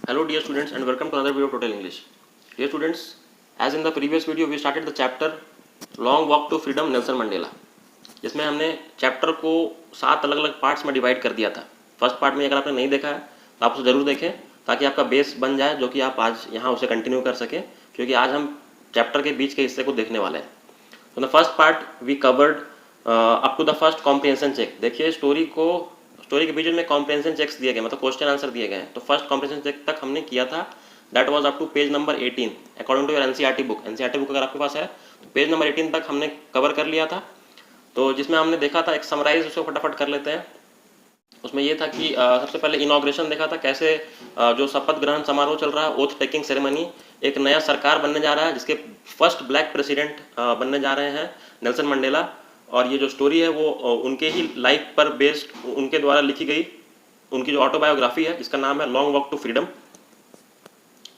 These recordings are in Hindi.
Hello dear students and welcome to another video of Total English. Dear students, as in the previous video we started the chapter Long Walk to Freedom Nelson Mandela, जिसमें हमने चैप्टर को 7 अलग अलग पार्ट्स में डिवाइड कर दिया था। फर्स्ट पार्ट में अगर आपने नहीं देखा है तो आप उसे ज़रूर देखें ताकि आपका बेस बन जाए, जो कि आप आज यहाँ उसे कंटिन्यू कर सकें, क्योंकि आज हम चैप्टर के बीच के हिस्से को देखने वाले हैं। तो the first part we covered up to the first comprehension check. देखिए स्टोरी के बीच में कॉम्प्रिहेंशन चेक्स दिए गए, मतलब क्वेश्चन आंसर दिए गए हैं। तो फर्स्ट कॉम्प्रिहेंशन चेक तक हमने किया था, that was up to page number 18 according to your NCERT book. NCERT book अगर आपके पास है तो पेज नंबर 18 तक हमने कवर कर लिया था। तो जिसमें हमने देखा था, एक समराइज उसको फटाफट कर लेते हैं। उसमें ये था कि सबसे पहले इनॉग्रेशन देखा था, कैसे जो शपथ ग्रहण समारोह चल रहा है, ओथ टेकिंग सेरेमनी, एक नया सरकार बनने जा रहा है जिसके फर्स्ट ब्लैक प्रेसिडेंट बनने जा रहे हैं नेल्सन मंडेला। और ये जो स्टोरी है वो उनके ही लाइफ पर बेस्ड, उनके द्वारा लिखी गई उनकी जो ऑटोबायोग्राफी है जिसका नाम है लॉन्ग वॉक टू फ्रीडम,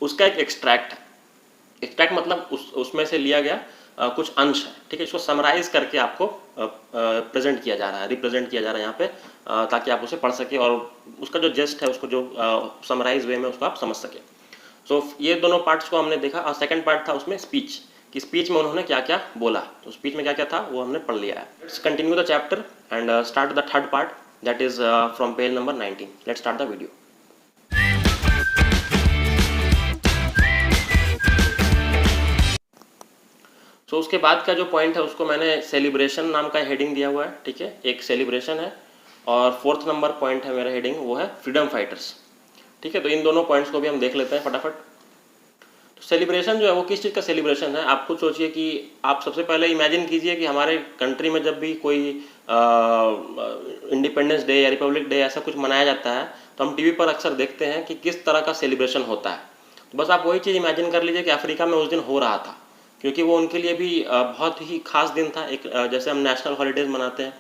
उसका एक एक्सट्रैक्ट मतलब उसमें से लिया गया कुछ अंश है। ठीक है, इसको समराइज करके आपको प्रेजेंट किया जा रहा है, रिप्रेजेंट किया जा रहा है यहाँ पे, ताकि आप उसे पढ़ सके और उसका जो जेस्ट है उसको जो समराइज वे में उसको आप समझ सके। सो ये दोनों पार्ट्स को हमने देखा। और सेकंड पार्ट था उसमें स्पीच, कि स्पीच में उन्होंने क्या क्या बोला। तो स्पीच में क्या क्या था वो हमने पढ़ लिया है। Let's continue the chapter and start the third part, that is from page number 19। Let's start the video. So उसके बाद का जो पॉइंट है उसको मैंने सेलिब्रेशन नाम का हेडिंग दिया हुआ है। ठीक है, एक सेलिब्रेशन है और फोर्थ नंबर पॉइंट है मेरा हेडिंग, वो है फ्रीडम फाइटर्स। ठीक है, तो इन दोनों पॉइंट्स को भी हम देख लेते हैं फटाफट। तो सेलिब्रेशन जो है वो किस चीज़ का सेलिब्रेशन है, आप खुद सोचिए कि आप सबसे पहले इमेजिन कीजिए कि हमारे कंट्री में जब भी कोई इंडिपेंडेंस डे या रिपब्लिक डे ऐसा कुछ मनाया जाता है तो हम टीवी पर अक्सर देखते हैं कि किस तरह का सेलिब्रेशन होता है। तो बस आप वही चीज़ इमेजिन कर लीजिए कि अफ्रीका में उस दिन हो रहा था, क्योंकि वो उनके लिए भी बहुत ही खास दिन था। एक जैसे हम नेशनल हॉलीडेज़ मनाते हैं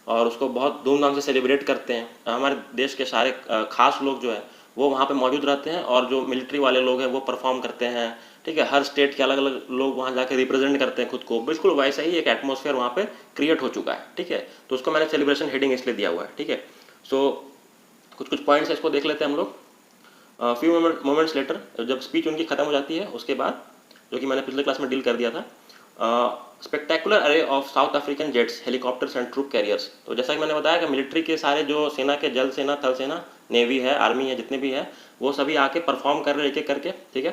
और उसको बहुत धूमधाम से सेलिब्रेट करते हैं, हमारे देश के सारे खास लोग जो है वो वहाँ पे मौजूद रहते हैं और जो मिलिट्री वाले लोग हैं वो परफॉर्म करते हैं। ठीक है, हर स्टेट के अलग अलग लोग वहाँ जाके रिप्रेजेंट करते हैं खुद को। बिल्कुल वैसा ही एक एटमॉस्फेयर वहाँ पे क्रिएट हो चुका है। ठीक है, तो उसको मैंने सेलिब्रेशन हेडिंग इसलिए दिया हुआ है। ठीक है, सो कुछ पॉइंट्स है, इसको देख लेते हैं हम लोग। फ्यू मोमेंट्स लेटर, जब स्पीच उनकी खत्म हो जाती है उसके बाद, जो कि मैंने पिछले क्लास में डील कर दिया था, spectacular array of South African jets, helicopters and troop carriers. तो जैसा कि मैंने बताया कि मिलिट्री के सारे जो सेना के, जल सेना, थल सेना, नेवी है, आर्मी है, जितने भी है वो सभी आके परफॉर्म कर रहे हैं एक एक करके। ठीक है,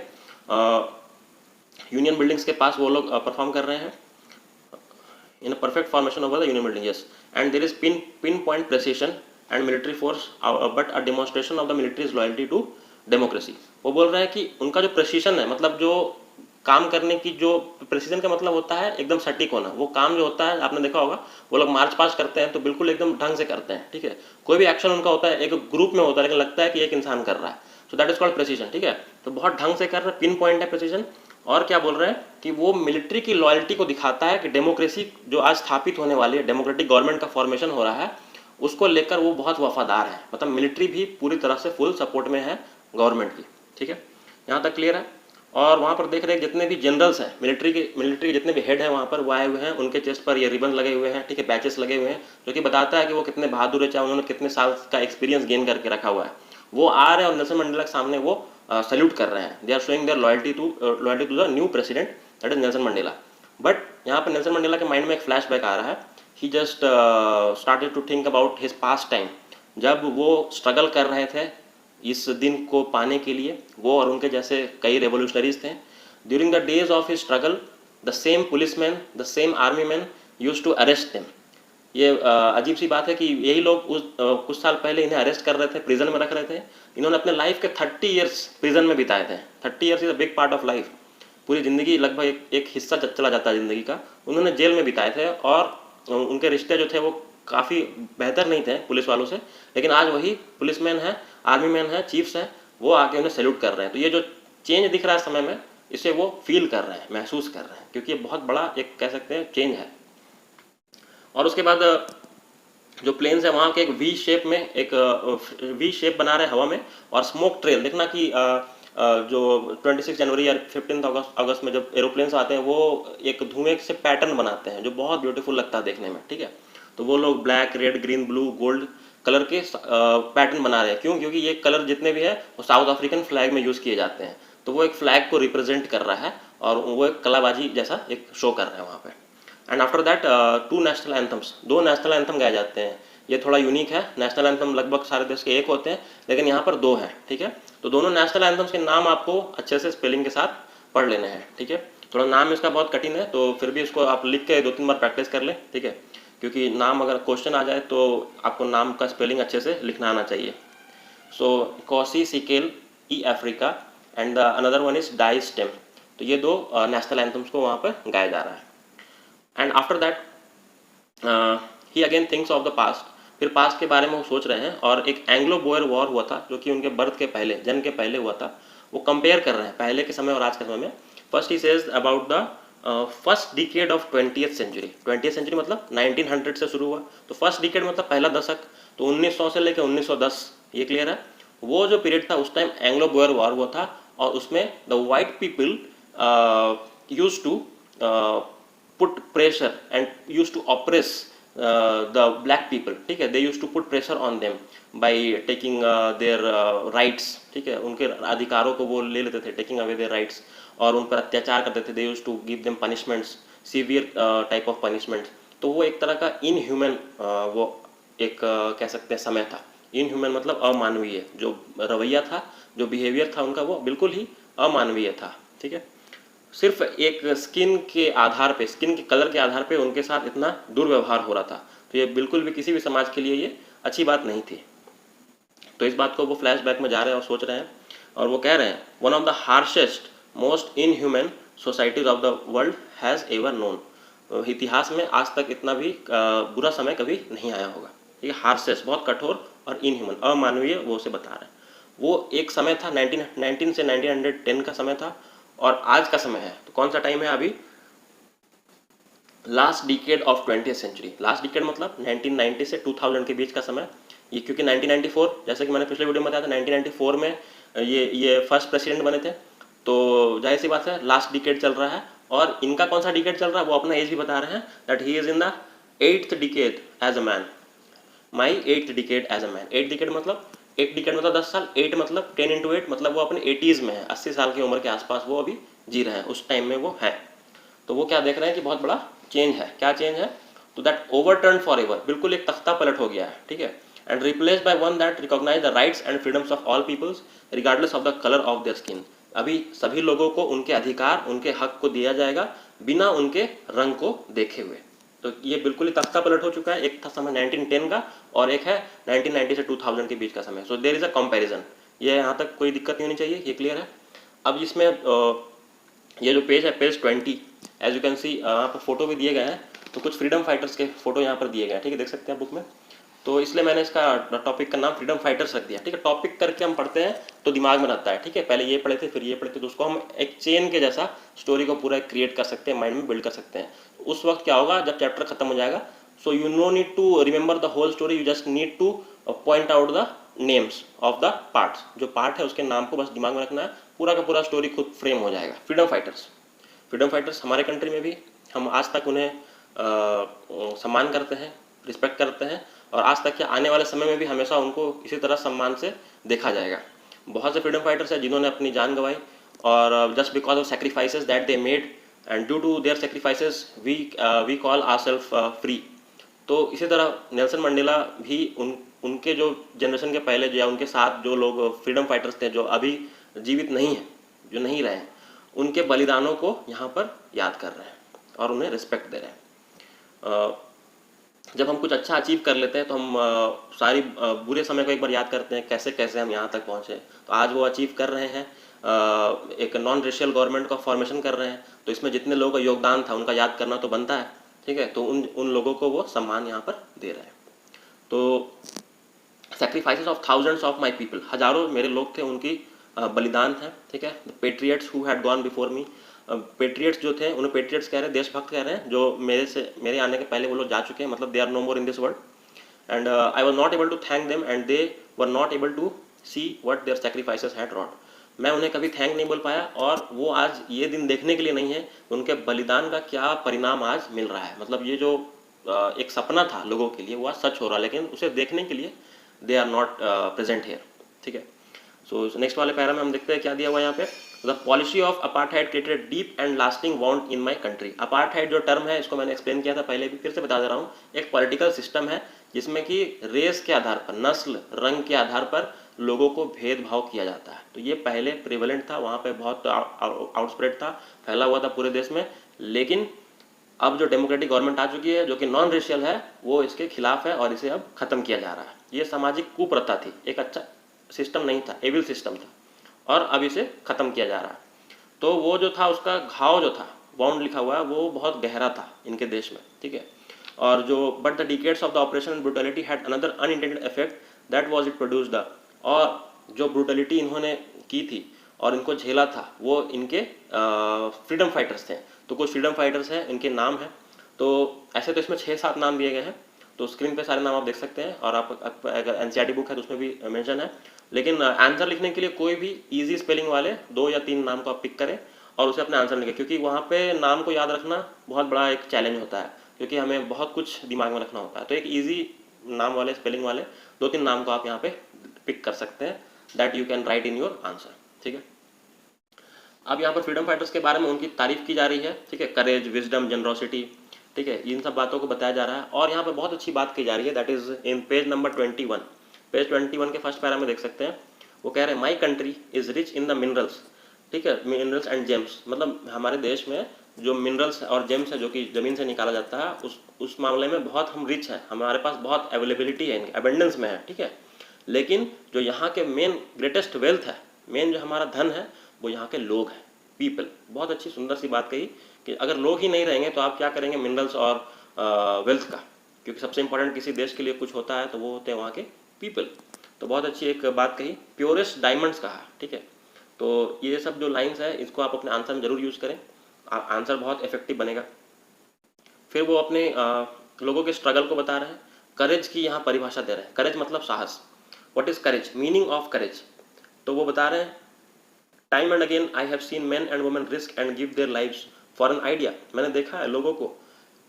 यूनियन बिल्डिंग्स के पास वो लोग परफॉर्म कर रहे हैं in a perfect formation over the union building. Yes, and there is pin point precision and military force but a demonstration of the military's loyalty to democracy. वो बोल रहे हैं कि उनका जो प्रेसिशन है, मतलब जो काम करने की, जो प्रेसिजन का मतलब होता है एकदम सटीक होना। वो काम जो होता है आपने देखा होगा, वो लोग मार्च पास्ट करते हैं तो बिल्कुल एकदम ढंग से करते हैं। ठीक है, कोई भी एक्शन उनका होता है एक ग्रुप में होता है लेकिन लगता है कि एक इंसान कर रहा है, so that is called precision. ठीक है, तो बहुत ढंग से कर रहे हैं, पिन पॉइंट है प्रेसिजन। और क्या बोल रहे हैं कि वो मिलिट्री की लॉयल्टी को दिखाता है कि डेमोक्रेसी जो आज स्थापित होने वाली है, डेमोक्रेटिक गवर्नमेंट का फॉर्मेशन हो रहा है, उसको लेकर वो बहुत वफादार है। मतलब मिलिट्री भी पूरी तरह से फुल सपोर्ट में है गवर्नमेंट की। ठीक है, यहाँ तक क्लियर है। और वहाँ पर देख रहे हैं जितने भी जनरल्स हैं, मिलिट्री के जितने भी हेड हैं वहाँ पर वो आए हुए हैं, उनके चेस्ट पर ये रिबन लगे हुए हैं। ठीक है, पैचेस लगे हुए हैं, जो कि बताता है कि वो कितने बहादुर है, चाहे उन्होंने कितने साल का एक्सपीरियंस गेन करके रखा हुआ है। वो आ रहे हैं और नेल्सन मंडेला के सामने वो सल्यूट कर रहे हैं। They are showing their loyalty to the new president, that is Nelson Mandela. But यहाँ पर नेल्सन मंडेला के माइंड में एक फ्लैशबैक आ रहा है। He just started to think about his past time, जब वो स्ट्रगल कर रहे थे इस दिन को पाने के लिए, वो और उनके जैसे कई रेवोल्यूशनरीज थे। During the days of his struggle the same policeman, the same army man used to arrest them. ये अजीब सी बात है कि यही लोग कुछ साल पहले इन्हें अरेस्ट कर रहे थे, प्रिजन में रख रहे थे। इन्होंने अपने लाइफ के 30 ईयर्स प्रिजन में बिताए थे। 30 years is a big part of life. पूरी ज़िंदगी, लगभग एक हिस्सा चला जाता है ज़िंदगी का, उन्होंने जेल में बिताए थे। और उनके रिश्ते जो थे वो काफ़ी बेहतर नहीं थे पुलिस वालों से, लेकिन आज वही पुलिसमैन है, आर्मी मैन है, चीफ्स हैं, वो आके उन्हें सैल्यूट कर रहे हैं। तो ये जो चेंज दिख रहा है समय में, इसे वो फील कर रहे हैं, महसूस कर रहे हैं, क्योंकि ये बहुत बड़ा एक कह सकते हैं चेंज है। और उसके बाद जो प्लेन्स है वहाँ के एक वी शेप में, एक वी शेप बना रहे हैं हवा में। और स्मोक ट्रेल देखना कि जो 26 जनवरी या 15 अगस्त में जब एरोप्लेन्स आते हैं वो एक धुएं से पैटर्न बनाते हैं जो बहुत ब्यूटीफुल लगता है देखने में। ठीक है, तो वो लोग black, red, green, blue, gold colour के पैटर्न बना रहे हैं। क्यों? क्योंकि ये कलर जितने भी है वो साउथ अफ्रीकन फ्लैग में यूज़ किए जाते हैं। तो वो एक फ्लैग को रिप्रेजेंट कर रहा है और वो एक कलाबाजी जैसा एक शो कर रहे हैं वहाँ पे। And after that 2 national anthems, 2 national anthem गाए जाते हैं। ये थोड़ा यूनिक है, नेशनल एंथम लगभग सारे देश के एक होते हैं, लेकिन यहाँ पर 2 हैं। ठीक है, तो दोनों नेशनल एंथम्स के नाम आपको अच्छे से स्पेलिंग के साथ पढ़ लेने हैं। ठीक है, थोड़ा नाम इसका बहुत कठिन है, तो फिर भी इसको आप लिख के 2-3 बार प्रैक्टिस कर लें। ठीक है, क्योंकि नाम अगर क्वेश्चन आ जाए तो आपको नाम का स्पेलिंग अच्छे से लिखना आना चाहिए। सो कॉसी सिकेल ई Africa and the another one is die stem. तो ये 2 नेशनल एंथम्स को वहाँ पर गाया जा रहा है। And after that he again thinks of the past, फिर पास्ट के बारे में वो सोच रहे हैं। और एक एंग्लो बोयर वॉर हुआ था जो कि उनके बर्थ के पहले, जन्म के पहले हुआ था। वो कंपेयर कर रहे हैं पहले के समय और आज के समय में। First he says about the first decade of 20th century. 20th century मतलब 1900 से शुरू हुआ, तो फर्स्ट डिकेड मतलब पहला दशक, तो 1900 से लेकर 1910, ये क्लियर है। वो जो पीरियड था उस टाइम एंग्लो बोयर वॉर हुआ था, और उसमें the white people used to put pressure and used to oppress the black people। ठीक है, they used to put pressure on them by taking their rights। ठीक है, उनके अधिकारों को वो ले लेते थे, taking away their rights, और उन पर अत्याचार करते थे। they used to give them punishments, severe type of punishments। तो वो एक तरह का इनह्यूमन वो एक कह सकते हैं समय था। इनह्यूमन मतलब अमानवीय, जो रवैया था, जो बिहेवियर था उनका, वो बिल्कुल ही अमानवीय था। ठीक है, सिर्फ एक स्किन के आधार पे, स्किन के कलर के आधार पे उनके साथ इतना दुर्व्यवहार हो रहा था। तो ये बिल्कुल भी किसी भी समाज के लिए ये अच्छी बात नहीं थी। तो इस बात को वो फ्लैशबैक में जा रहे हैं और सोच रहे हैं, और वो कह रहे हैं one of the harshest most inhuman societies of the world has ever known. इतिहास में आज तक इतना भी बुरा समय कभी नहीं आया होगा। ये हार्शेस्ट, बहुत कठोर और इनह्यूमन, अमानवीय, वो उसे बता रहे हैं। वो एक समय था 1919 से 1910 का समय था, और आज का समय है। तो कौन सा टाइम है अभी? Last decade of 20th century. Last decade मतलब 1990 से 2000 के बीच का समय। ये क्योंकि 1994, जैसे कि मैंने पिछले वीडियो में बताया था, 1994 में ये फर्स्ट प्रेसिडेंट बने थे। तो जाहिर सी बात है लास्ट डिकेड चल रहा है, और इनका कौन सा डिकेड चल रहा है वो अपना एज भी बता रहे हैं, that he is in the 8th decade as a man. My 8th decade as a man. 8 decade मतलब, 8 डिकेड मतलब 10 साल, 8 मतलब 10 into 8 मतलब वो अपने 80s में है, 80 साल की उम्र के आसपास वो अभी जी रहे हैं, उस टाइम में वो है। तो वो क्या देख रहे हैं कि बहुत बड़ा चेंज है। क्या चेंज है? तो दैट ओवरटर्न फॉर एवर, बिल्कुल एक तख्ता पलट हो गया है। ठीक है, and replace by one that recognise the rights and freedoms of all peoples regardless of the colour of their skin. अभी सभी लोगों को उनके अधिकार, उनके हक को दिया जाएगा बिना उनके रंग को देखे हुए। तो ये बिल्कुल ही तख्ता पलट हो चुका है। एक था समय 1910 का, और एक है 1990 से 2000 के बीच का समय। So there is a comparison. ये यहाँ तक कोई दिक्कत नहीं होनी चाहिए, ये क्लियर है। अब इसमें ये जो पेज है, page 20, as you can see यहाँ पर फोटो भी दिए गए हैं। तो कुछ फ्रीडम फाइटर्स के फोटो यहाँ पर दिए गए हैं। ठीक है, देख सकते हैं बुक में। तो इसलिए मैंने इसका टॉपिक का नाम फ्रीडम फाइटर्स रख दिया। ठीक है, टॉपिक करके हम पढ़ते हैं तो दिमाग में रहता है। ठीक है, पहले ये पढ़े थे, फिर ये पढ़े थे, तो उसको हम एक चेन के जैसा स्टोरी को पूरा क्रिएट कर सकते हैं, माइंड में बिल्ड कर सकते हैं। उस वक्त क्या होगा जब चैप्टर खत्म हो जाएगा, so you no need to remember the whole story, you just need to point out the names of the parts. जो पार्ट है उसके नाम को बस दिमाग में रखना है, पूरा का पूरा स्टोरी खुद फ्रेम हो जाएगा। फ्रीडम फाइटर्स, फ्रीडम फाइटर्स हमारे कंट्री में भी हम आज तक उन्हें सम्मान करते हैं, रिस्पेक्ट करते हैं, और आज तक के आने वाले समय में भी हमेशा उनको इसी तरह सम्मान से देखा जाएगा। बहुत से फ्रीडम फाइटर्स हैं जिन्होंने अपनी जान गंवाई, और just because of sacrifices that they made, and due to their sacrifices we call ourselves free. तो इसी तरह नेल्सन मंडेला भी उनके जो जनरेशन के पहले या उनके साथ जो लोग फ्रीडम फाइटर्स थे जो अभी जीवित नहीं हैं, जो नहीं रहे हैं, उनके बलिदानों को यहाँ पर याद कर रहे हैं और उन्हें रिस्पेक्ट दे रहे हैं। जब हम कुछ अच्छा अचीव कर लेते हैं तो हम सारी बुरे समय को एक बार याद करते हैं, कैसे कैसे हम यहाँ तक पहुँचे। तो आज वो अचीव कर रहे हैं, एक नॉन रेशियल गवर्नमेंट का फॉर्मेशन कर रहे हैं, तो इसमें जितने लोगों का योगदान था उनका याद करना तो बनता है। ठीक है, तो उन लोगों को वो सम्मान यहाँ पर दे रहे हैं। तो sacrifices of thousands of my people, हजारों मेरे लोग थे, उनकी बलिदान है। ठीक है, the patriots who had gone before me. Patriots जो थे उन्हें पेट्रियट्स कह रहे हैं, देशभक्त कह रहे हैं, जो मेरे आने के पहले वो लोग जा चुके हैं, मतलब they are no more in this world. And I was not able to thank them and they were not able to see what their sacrifices had wrought. मैं उन्हें कभी थैंक नहीं बोल पाया, और वो आज ये दिन देखने के लिए नहीं है उनके बलिदान का क्या परिणाम आज मिल रहा है। मतलब ये जो एक सपना था लोगों के लिए वो आज सच हो रहा है, लेकिन उसे देखने के लिए they are not present here. ठीक है, सो नेक्स्ट वाले पैरा में हम देखते हैं क्या दिया हुआ है यहाँ पे। The policy of apartheid created deep and lasting wound in my country. Apartheid जो टर्म है इसको मैंने एक्सप्लेन किया था पहले भी, फिर से बता दे रहा हूँ। एक पॉलिटिकल सिस्टम है जिसमें कि रेस के आधार पर, नस्ल रंग के आधार पर लोगों को भेदभाव किया जाता है। तो ये पहले प्रिवेलेंट था, वहाँ पे बहुत आउटस्प्रेड था, फैला हुआ था पूरे देश में। लेकिन अब जो डेमोक्रेटिक गवर्नमेंट आ चुकी है जो कि नॉन रेशियल है, वो इसके खिलाफ है और इसे अब खत्म किया जा रहा है। ये सामाजिक कुप्रथा थी, एक अच्छा सिस्टम नहीं था, एविल सिस्टम था, और अब इसे खत्म किया जा रहा है। तो वो जो था उसका घाव जो था, बाउंड लिखा हुआ है, वो बहुत गहरा था इनके देश में। ठीक है, और जो but the decades of the operation and brutality had another unintended effect that was it produce the. और जो ब्रूटलिटी इन्होंने की थी और इनको झेला था वो इनके फ्रीडम फाइटर्स थे। तो कुछ फ्रीडम फाइटर्स हैं, इनके नाम हैं। तो ऐसे तो इसमें 6-7 नाम दिए गए हैं, तो स्क्रीन पे सारे नाम आप देख सकते हैं, और आप अगर एनसीईआरटी बुक है तो उसमें भी मेंशन है। लेकिन आंसर लिखने के लिए कोई भी इजी स्पेलिंग वाले 2 या 3 नाम को आप पिक करें और उसे अपने आंसर लिखें, क्योंकि वहाँ पे नाम को याद रखना बहुत बड़ा एक चैलेंज होता है, क्योंकि हमें बहुत कुछ दिमाग में रखना होता है। तो एक ईजी नाम वाले, स्पेलिंग वाले 2-3 नाम को आप यहाँ पे पिक कर सकते हैं, that you can write in your answer. ठीक है, अब यहाँ पर फ्रीडम फाइटर्स के बारे में उनकी तारीफ की जा रही है। ठीक है, करेज, विजडम, जनरोसिटी, ठीक है, इन सब बातों को बताया जा रहा है। और यहाँ पे बहुत अच्छी बात की जा रही है, that is in page number 21। Page 21 के फर्स्ट पैरा में देख सकते हैं, वो कह रहे हैं my country is rich in the minerals. ठीक है, मिनरल्स एंड जेम्स, मतलब हमारे देश में जो मिनरल्स और जेम्स है जो कि ज़मीन से निकाला जाता है, उस मामले में बहुत हम रिच हैं, हमारे पास बहुत अवेलेबिलिटी है, इनकी एबेंडेंस में है। ठीक है, लेकिन जो यहाँ के मेन ग्रेटेस्ट वेल्थ है, मेन जो हमारा धन है, वो यहाँ के लोग हैं, पीपल। बहुत अच्छी सुंदर सी बात कही कि अगर लोग ही नहीं रहेंगे तो आप क्या करेंगे मिनरल्स और वेल्थ का, क्योंकि सबसे इंपॉर्टेंट किसी देश के लिए कुछ होता है तो वो होते हैं वहाँ के पीपल। तो बहुत अच्छी एक बात कही, प्योरेस्ट डायमंड्स कहा। ठीक है, तो ये सब जो लाइंस है इसको आप अपने आंसर में जरूर यूज़ करें, आंसर बहुत इफेक्टिव बनेगा। फिर वो अपने लोगों के स्ट्रगल को बता रहे हैं, करेज की यहाँ परिभाषा दे रहे हैं। करेज मतलब साहस, what is courage, meaning of courage. तो वो बता रहे हैं, time and again I have seen main and women risk and give their lives for an idea. मैंने देखा है लोगों को,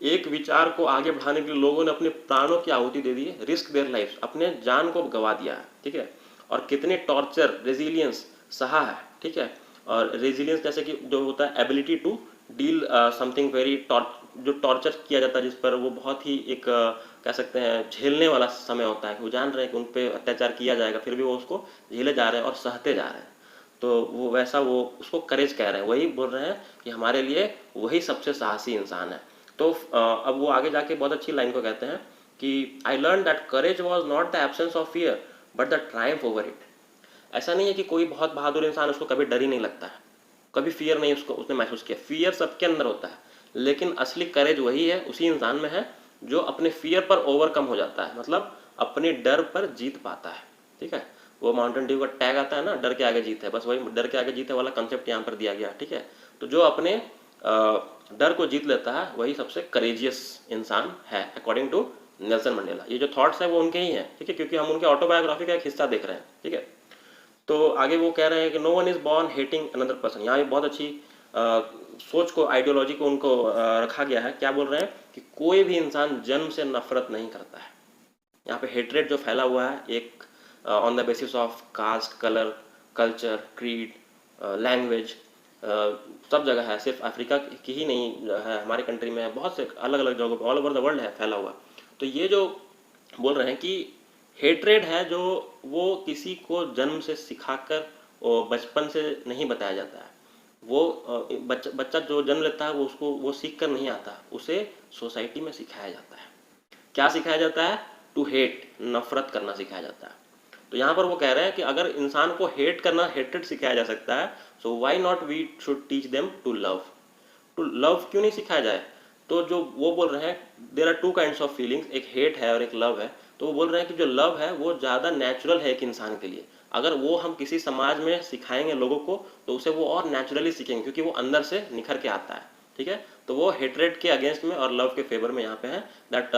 एक विचार को आगे बढ़ाने के लिए लोगों ने अपने प्राणों की आहुति दे दी है, रिस्क देयर लाइव्स, अपने जान को गंवा दिया है। ठीक है, और कितने टॉर्चर, रेजिलियंस सहा है। ठीक है, और रेजिलियंस जैसे कि जो होता है ability to deal something very जो टॉर्चर किया जाता है जिस पर, वो बहुत ही एक कह सकते हैं झेलने वाला समय होता है, कि वो जान रहे हैं कि उन पर अत्याचार किया जाएगा, फिर भी वो उसको झेले जा रहे हैं और सहते जा रहे हैं। तो वो वैसा, वो उसको करेज कह रहे हैं, वही बोल रहे हैं कि हमारे लिए वही सबसे साहसी इंसान है। तो अब वो आगे जाके बहुत अच्छी लाइन को कहते हैं कि I learn that courage was not the absence of fear but the Triumph over it. ऐसा नहीं है कि कोई बहुत बहादुर इंसान उसको कभी डर ही नहीं लगता है, कभी फियर नहीं उसने महसूस किया, फियर सबके अंदर होता है, लेकिन असली करेज वही है, उसी इंसान में है जो अपने फियर पर ओवरकम हो जाता है, मतलब अपने डर पर जीत पाता है। ठीक है, वो माउंटेन ड्यू का टैग आता है ना, डर के आगे जीत है, बस वही डर के आगे जीत है वाला कंसेप्ट यहाँ पर दिया गया। ठीक है, तो जो अपने डर को जीत लेता है वही सबसे करेजियस इंसान है अकॉर्डिंग टू नेल्सन मंडेला। ये जो थॉट्स है वो उनके ही हैं। ठीक है, क्योंकि हम उनके ऑटोबायोग्राफी का एक हिस्सा देख रहे हैं। ठीक है, तो आगे वो कह रहे हैं कि no one is born hating another person. यहाँ भी बहुत अच्छी सोच को, आइडियोलॉजी को उनको रखा गया है। क्या बोल रहे हैं कि कोई भी इंसान जन्म से नफरत नहीं करता है। यहाँ पे हेट्रेड जो फैला हुआ है एक on the basis of caste, colour, culture, creed, language, सब जगह है, सिर्फ अफ्रीका की ही नहीं है, हमारी कंट्री में है, बहुत से अलग अलग जगहों पे ऑल ओवर द वर्ल्ड है फैला हुआ। तो ये जो बोल रहे हैं कि हेट्रेड है जो, वो किसी को जन्म से सिखाकर और बचपन से नहीं बताया जाता है। वो बच्चा जो जन्म लेता है वो उसको वो सीख कर नहीं आता, उसे सोसाइटी में सिखाया जाता है। क्या सिखाया जाता है? टू हेट, नफरत करना सिखाया जाता है। तो यहाँ पर वो कह रहे हैं कि अगर इंसान को हेट करना, हेट्रेड सिखाया जा सकता है, so why not we should teach them to love. To love क्यों नहीं सिखाया जाए? तो जो वो बोल रहे हैं, there are two kinds of feelings, एक हेट है और एक लव है। तो वो बोल रहे हैं कि जो लव है वो ज़्यादा नेचुरल है एक इंसान के लिए। अगर वो हम किसी समाज में सिखाएंगे लोगों को तो उसे वो और नेचुरली सीखेंगे, क्योंकि वो अंदर से निखर के आता है। ठीक है, तो वो हेट्रेड के अगेंस्ट में और लव के फेवर में यहाँ पे है, दैट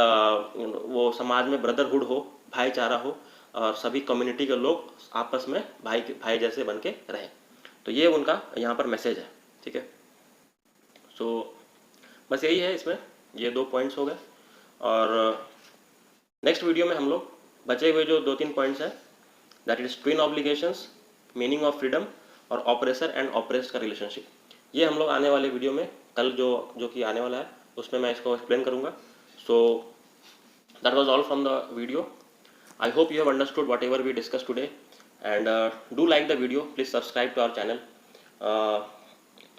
वो समाज में ब्रदरहुड हो, भाईचारा हो, और सभी कम्युनिटी के लोग आपस में भाई भाई जैसे बन के रहें। तो ये उनका यहाँ पर मैसेज है। ठीक है, सो बस यही है इसमें, ये 2 पॉइंट्स हो गए। और नेक्स्ट वीडियो में हम लोग बचे हुए जो 2-3 पॉइंट्स हैं, that is twin obligations, meaning of freedom और ऑपरेसर एंड ऑपरेस्ड का रिलेशनशिप, ये हम लोग आने वाले वीडियो में कल जो कि आने वाला है उसमें मैं इसको एक्सप्लेन करूँगा. So that was all from the video. I hope you have understood whatever we discussed today, and do like the video. Please subscribe to our channel.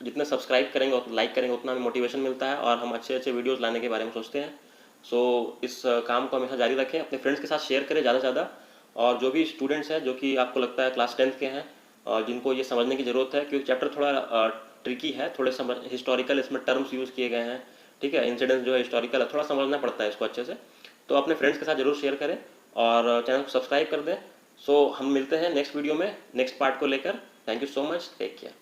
जितने सब्सक्राइब करेंगे और लाइक करेंगे उतना हमें मोटिवेशन मिलता है और हम अच्छे अच्छे वीडियोस लाने के बारे में सोचते हैं. सो इस काम को हमेशा जारी रखें, अपने फ्रेंड्स के साथ शेयर करें ज़्यादा से ज़्यादा. और जो भी स्टूडेंट्स हैं जो कि आपको लगता है क्लास 10th के हैं और जिनको ये समझने की ज़रूरत है, क्योंकि चैप्टर थोड़ा ट्रिकी है, थोड़े समझ हिस्टोरिकल इसमें टर्म्स यूज़ किए गए हैं, ठीक है, इंसिडेंट्स जो है हिस्टोरिकल है, थोड़ा समझना पड़ता है इसको अच्छे से. तो अपने फ्रेंड्स के साथ जरूर शेयर करें और चैनल को सब्सक्राइब कर दें. सो हम मिलते हैं नेक्स्ट वीडियो में नेक्स्ट पार्ट को लेकर. Thank you so much, take care.